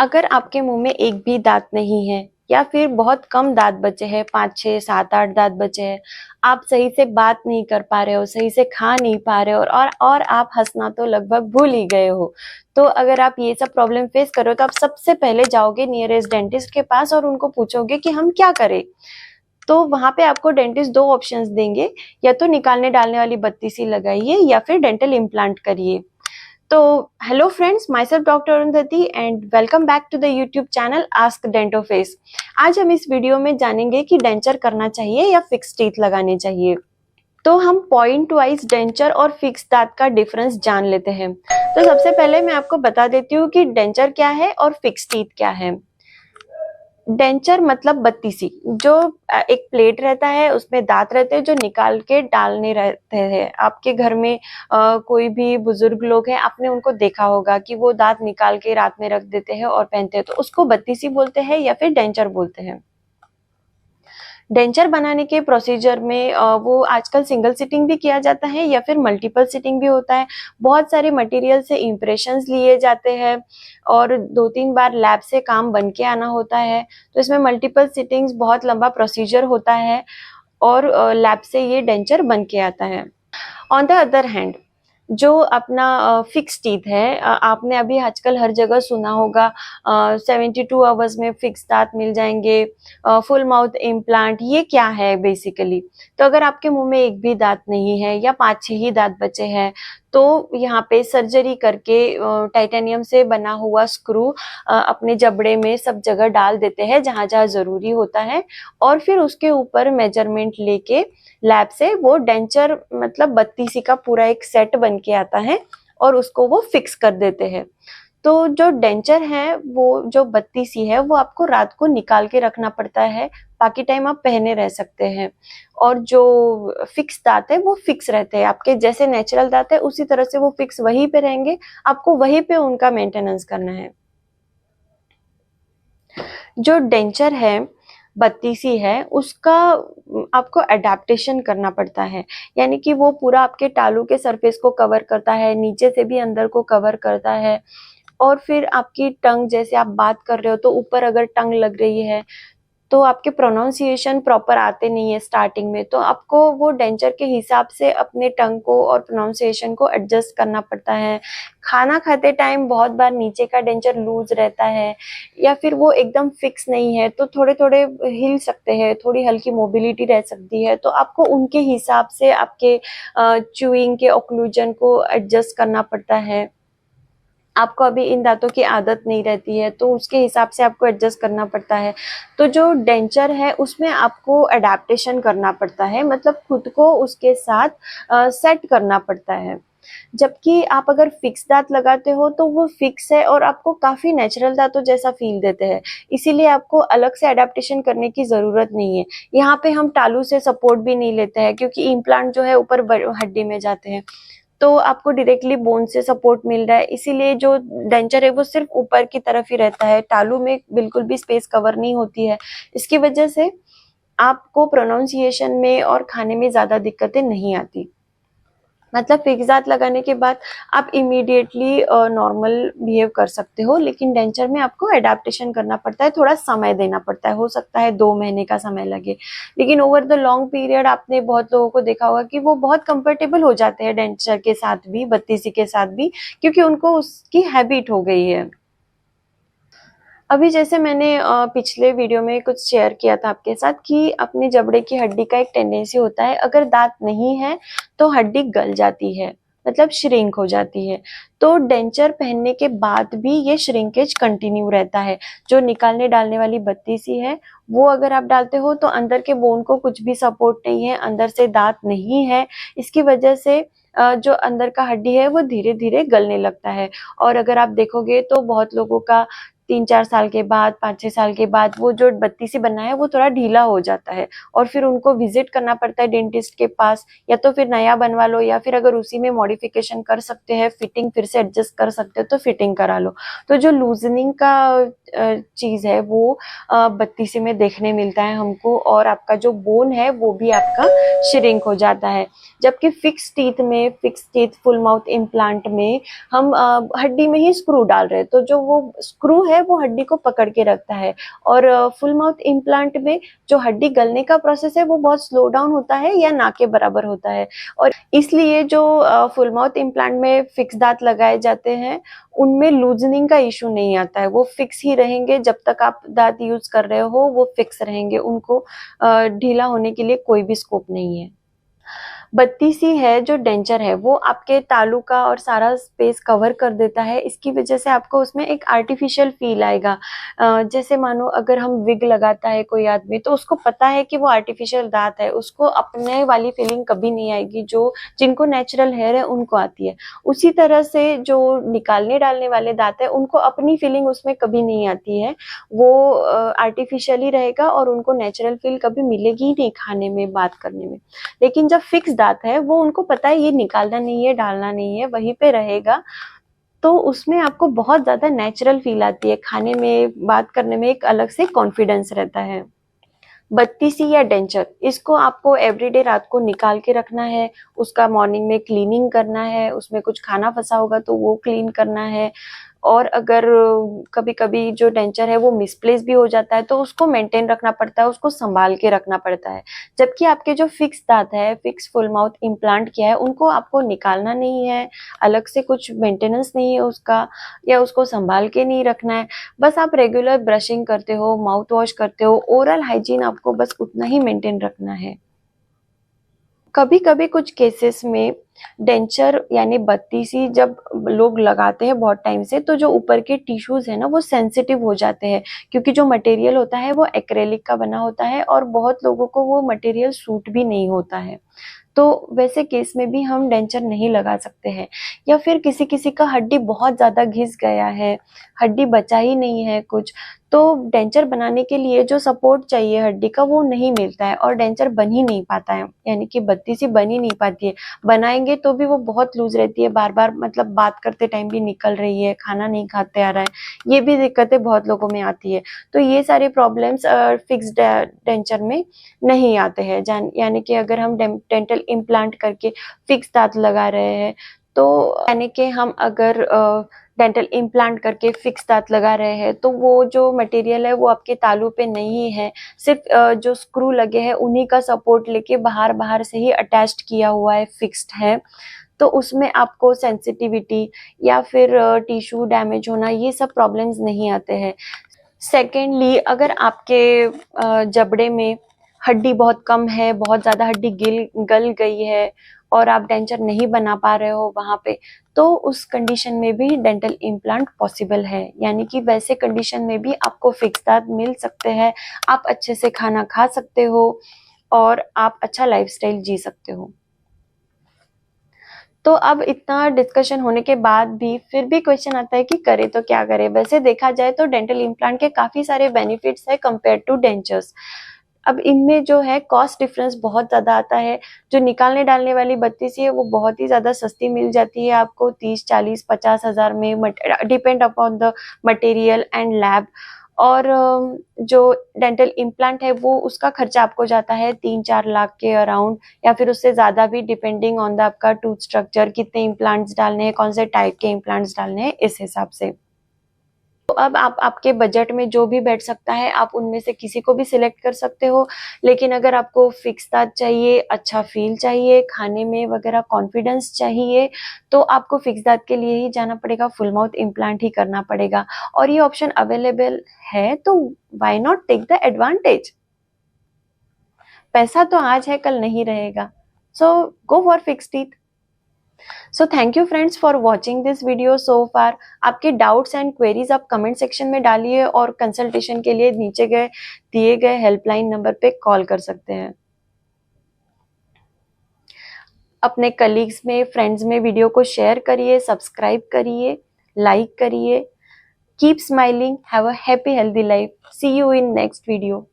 अगर आपके मुंह में एक भी दांत नहीं है या फिर बहुत कम दांत बचे हैं, 5 6 7 8 दांत बचे हैं, आप सही से बात नहीं कर पा रहे हो, सही से खा नहीं पा रहे हो और आप हंसना तो लगभग भूल ही गए हो। तो अगर आप ये सब प्रॉब्लम फेस कर रहे हो तो आप सबसे पहले जाओगे नियरेस्ट डेंटिस्ट के पास और उनको पूछोगे कि हम क्या करें। तो वहां पे आपको डेंटिस्ट दो ऑप्शंस देंगे, या तो निकालने डालने वाली बत्ती सी लगाइए या फिर डेंटल इम्प्लांट करिए। तो hello friends, myself doctor Arundhati and welcome back to the YouTube channel Ask Dento Face. आज हम इस वीडियो में जानेंगे कि डेंचर करना चाहिए या फिक्स टीथ लगाने चाहिए। तो हम पॉइंट वाइज डेंचर और फिक्स दांत का डिफरेंस जान लेते हैं। तो सबसे पहले मैं आपको बता देती हूँ कि डेंचर क्या है और फिक्स टीथ क्या है। डेंचर मतलब बत्ती सी, जो एक प्लेट रहता है, उसमें दांत रहते हैं जो निकाल के डालने रहते हैं। आपके घर में कोई भी बुजुर्ग लोग हैं, आपने उनको देखा होगा कि वो दांत निकाल के रात में रख देते हैं और पहनते हैं, तो उसको बत्ती सी बोलते हैं या फिर डेंचर बोलते हैं। डेंचर बनाने के प्रोसीजर में वो आजकल सिंगल सिटिंग भी किया जाता है या फिर मल्टीपल सिटिंग भी होता है। बहुत सारे मटेरियल से इम्प्रेशंस लिए जाते हैं और 2-3 बार लैब से काम बन के आना होता है। तो इसमें मल्टीपल सिटिंग्स बहुत लंबा प्रोसीजर होता है और लैब से ये डेंचर बन के आता है। ऑन द अदर हैंड, जो अपना फिक्स टीथ है, आपने अभी आजकल हर जगह सुना होगा 72 आवर्स में फिक्स दांत मिल जाएंगे, फुल माउथ इम्प्लांट। ये क्या है बेसिकली? तो अगर आपके मुंह में एक भी दांत नहीं है या 5 6 ही दांत बचे हैं, तो यहाँ पे सर्जरी करके टाइटेनियम से बना हुआ स्क्रू अपने जबड़े में सब जगह डाल देते हैं जहां जहां जरूरी होता है, और फिर उसके ऊपर मेजरमेंट लेके लैब से वो डेंचर मतलब बत्ती सी का पूरा एक सेट बन के आता है और उसको वो फिक्स कर देते हैं। तो जो डेंचर है, वो जो बत्ती सी है, वो आपको रात को निकाल के रखना पड़ता है, बाकी टाइम आप पहने रह सकते हैं। और जो फिक्स दांत है वो फिक्स रहते हैं, आपके जैसे नेचुरल दांत है उसी तरह से वो फिक्स वहीं पे रहेंगे, आपको वहीं पे उनका मेंटेनेंस करना है। जो डेंचर है, बत्ती सी है, उसका आपको अडेप्टेशन करना पड़ता है, यानी कि वो पूरा आपके टालू के सरफेस को कवर करता है, नीचे से भी अंदर को कवर करता है। और फिर आपकी टंग, जैसे आप बात कर रहे हो तो ऊपर अगर टंग लग रही है तो आपके प्रोनाउंसिएशन प्रॉपर आते नहीं है स्टार्टिंग में, तो आपको वो डेंचर के हिसाब से अपने टंग को और प्रोनाउंसिएशन को एडजस्ट करना पड़ता है। खाना खाते टाइम बहुत बार नीचे का डेंचर लूज रहता है या फिर वो एकदम फिक्स नहीं है, तो थोड़े थोड़े हिल सकते हैं, थोड़ी हल्की मोबिलिटी रह सकती है, तो आपको उनके हिसाब से आपके च्यूइंग के ओक्लूजन को एडजस्ट करना पड़ता है। आपको अभी इन दांतों की आदत नहीं रहती है तो उसके हिसाब से आपको एडजस्ट करना पड़ता है। तो जो डेंचर है उसमें आपको अडेप्टेशन करना पड़ता है, मतलब खुद को उसके साथ सेट करना पड़ता है। जबकि आप अगर फिक्स दांत लगाते हो तो वो फिक्स है और आपको काफी नेचुरल दांतों जैसा फील देते हैं, इसीलिए आपको अलग से अडेप्टेशन करने की जरूरत नहीं है। यहाँ पे हम टालू से सपोर्ट भी नहीं लेते हैं क्योंकि इम्प्लांट जो है ऊपर हड्डी में जाते हैं, तो आपको डायरेक्टली बोन से सपोर्ट मिल रहा है, इसीलिए जो डेंचर है वो सिर्फ ऊपर की तरफ ही रहता है, टालू में बिल्कुल भी स्पेस कवर नहीं होती है। इसकी वजह से आपको प्रोनाउंसिएशन में और खाने में ज्यादा दिक्कतें नहीं आती। मतलब फिक्स दांत लगाने के बाद आप इमीडिएटली नॉर्मल बिहेव कर सकते हो, लेकिन डेंचर में आपको एडेप्टेशन करना पड़ता है, थोड़ा समय देना पड़ता है, हो सकता है 2 महीने का समय लगे। लेकिन ओवर द लॉन्ग पीरियड आपने बहुत लोगों को देखा होगा कि वो बहुत कंफर्टेबल हो जाते हैं डेंचर के साथ भी, बत्ती सी के साथ भी, क्योंकि उनको उसकी हैबिट हो गई है। अभी जैसे मैंने पिछले वीडियो में कुछ शेयर किया था आपके साथ कि अपनी जबड़े की हड्डी का एक टेंडेंसी होता है, अगर दांत नहीं है तो हड्डी गल जाती है, मतलब श्रिंक हो जाती है। तो डेंचर पहनने के बाद भी ये श्रिंकेज कंटिन्यू रहता है। जो निकालने डालने वाली बत्ती सी है वो अगर आप डालते हो तो अंदर के बोन को कुछ भी सपोर्ट नहीं है, अंदर से दांत नहीं है, इसकी वजह से जो अंदर का हड्डी है वो धीरे धीरे गलने लगता है। और अगर आप देखोगे तो बहुत लोगों का 3 4 साल के बाद, 5 6 साल के बाद वो जो बत्ती सी बनना है वो थोड़ा ढीला हो जाता है और फिर उनको विजिट करना पड़ता है डेंटिस्ट के पास, या तो फिर नया बनवा लो या फिर अगर उसी में मॉडिफिकेशन कर सकते हैं, फिटिंग फिर से एडजस्ट कर सकते हो तो फिटिंग करा लो। तो जो लूजनिंग का चीज है वो बत्ती सी में देखने मिलता है हमको, और आपका जो बोन है वो भी आपका श्रिंक हो जाता है। जबकि fix teeth full mouth implant में हम हड्डी में ही स्क्रू डाल रहे हैं, तो जो वो स्क्रू है है वो हड्डी को पकड़ के रखता है। और फुल माउथ इम्प्लांट में जो हड्डी गलने का प्रोसेस है वो बहुत स्लो डाउन होता है या ना के बराबर होता है। और इसलिए जो फुल माउथ इम्प्लांट में फिक्स दांत लगाए जाते हैं उनमें लूजनिंग का इशू नहीं आता है, वो फिक्स ही रहेंगे। जब तक आप दांत यूज कर रहे हो वो फिक्स रहेंगे, उनको ढीला होने के लिए कोई भी स्कोप नहीं है। 32C है जो डेंचर है वो आपके तालू का और सारा स्पेस कवर कर देता है। इसकी वजह से आपको उसमें एक आर्टिफिशियल फील आएगा। जैसे मानो अगर हम विग लगाता है कोई आदमी तो उसको पता है कि वो आर्टिफिशियल दांत है, उसको अपने वाली फीलिंग कभी नहीं आएगी जो जिनको नेचुरल हेयर है उनको आती है। उसी तरह से जो निकालने डालने वाले दांत है उनको अपनी फीलिंग उसमें कभी नहीं आती है, वो आर्टिफिशियल ही रहेगा और उनको नेचुरल फील कभी मिलेगी ही नहीं खाने में, बात करने में। लेकिन जब फिक्स दांत है वो उनको पता है ये निकालना नहीं है, डालना नहीं है, वहीं पे रहेगा, तो उसमें आपको बहुत ज्यादा नेचुरल फील आती है, खाने में बात करने में एक अलग से कॉन्फिडेंस रहता है। 32C या डेंचर, इसको आपको एवरीडे रात को निकाल के रखना है, उसका मॉर्निंग में क्लीनिंग करना है, उसमें कुछ खाना फंसा होगा तो वो क्लीन करना है। और अगर कभी कभी जो डेंचर है वो मिसप्लेस भी हो जाता है तो उसको मेंटेन रखना पड़ता है, उसको संभाल के रखना पड़ता है। जबकि आपके जो फिक्स दांत है, फिक्स फुल माउथ इम्प्लांट किया है, उनको आपको निकालना नहीं है, अलग से कुछ मेंटेनेंस नहीं है उसका, या उसको संभाल के नहीं रखना है। बस आप रेगुलर ब्रशिंग करते हो, माउथ वॉश करते हो, ओरल हाइजीन आपको बस उतना ही मेंटेन रखना है। कभी कभी कुछ केसेस में डेंचर यानी 32C जब लोग लगाते हैं बहुत टाइम से तो जो ऊपर के टिश्यूज है ना वो सेंसिटिव हो जाते हैं, क्योंकि जो मटेरियल होता है वो एक्रेलिक का बना होता है और बहुत लोगों को वो मटेरियल सूट भी नहीं होता है। तो वैसे केस में भी हम डेंचर नहीं लगा सकते हैं। या फिर किसी किसी का हड्डी बहुत ज्यादा घिस गया है, हड्डी बचा ही नहीं है कुछ, तो डेंचर बनाने के लिए जो सपोर्ट चाहिए हड्डी का वो नहीं मिलता है और डेंचर बन ही नहीं पाता है, यानी कि 32C बन ही नहीं पाती है। बनाएंगे तो भी वो बहुत लूज रहती है, बार बार मतलब बात करते टाइम भी निकल रही है, खाना नहीं खाते आ रहा है, ये भी दिक्कतें बहुत लोगों में आती है। तो ये सारे प्रॉब्लम्स फिक्स्ड डेंचर में नहीं आते हैं। यानी कि अगर हम डेंटल इम्प्लांट करके फिक्स दांत लगा रहे हैं तो यानी कि हम अगर डेंटल इम्प्लांट करके फिक्स दांत लगा रहे हैं तो वो जो मटेरियल है वो आपके तालू पे नहीं है, सिर्फ जो स्क्रू लगे हैं उन्हीं का सपोर्ट लेके बाहर बाहर से ही अटैच्ड किया हुआ है, फिक्स्ड है। तो उसमें आपको सेंसिटिविटी या फिर टिश्यू डैमेज होना ये सब प्रॉब्लम्स नहीं आते हैं। सेकेंडली, अगर आपके जबड़े में हड्डी बहुत कम है, बहुत ज्यादा हड्डी गल गई है और आप डेंचर नहीं बना पा रहे हो वहां पे, तो उस कंडीशन में भी डेंटल इम्प्लांट पॉसिबल है। यानी कि वैसे कंडीशन में भी आपको फिक्स दांत मिल सकते हैं, आप अच्छे से खाना खा सकते हो और आप अच्छा लाइफस्टाइल जी सकते हो। तो अब इतना डिस्कशन होने के बाद भी फिर भी क्वेश्चन आता है कि करे तो क्या करे। वैसे देखा जाए तो डेंटल इम्प्लांट के काफी सारे बेनिफिट्स है कंपेयर टू डेंचर्स। अब इनमें जो है कॉस्ट डिफरेंस बहुत ज्यादा आता है। जो निकालने डालने वाली 32C है वो बहुत ही ज्यादा सस्ती मिल जाती है आपको 30, 40, 50 हजार में, depend upon the material and lab. और जो डेंटल इम्प्लांट है वो उसका खर्चा आपको जाता है 3-4 लाख के अराउंड, या फिर उससे ज्यादा भी, डिपेंडिंग ऑन द आपका टूथ स्ट्रक्चर, कितने इम्प्लांट्स डालने हैं, कौन से टाइप के इम्प्लांट्स डालने हैं, इस हिसाब से। तो अब आप आपके बजट में जो भी बैठ सकता है आप उनमें से किसी को भी सिलेक्ट कर सकते हो। लेकिन अगर आपको फिक्स दांत चाहिए, अच्छा फील चाहिए, खाने में वगैरह कॉन्फिडेंस चाहिए, तो आपको फिक्स दांत के लिए ही जाना पड़ेगा, फुल माउथ इम्प्लांट ही करना पड़ेगा। और ये ऑप्शन अवेलेबल है तो why not take the advantage. पैसा तो आज है कल नहीं रहेगा, so go for fix teeth. So thank you friends for watching this video so far. आपके डाउट्स एंड क्वेरीज आप कमेंट सेक्शन में डालिए और कंसल्टेशन के लिए नीचे दिए गए हेल्पलाइन नंबर पे कॉल कर सकते हैं। अपने कलीग्स में, फ्रेंड्स में वीडियो को शेयर करिए, सब्सक्राइब करिए, लाइक करिए। Keep smiling, have a happy healthy life. See you in next video.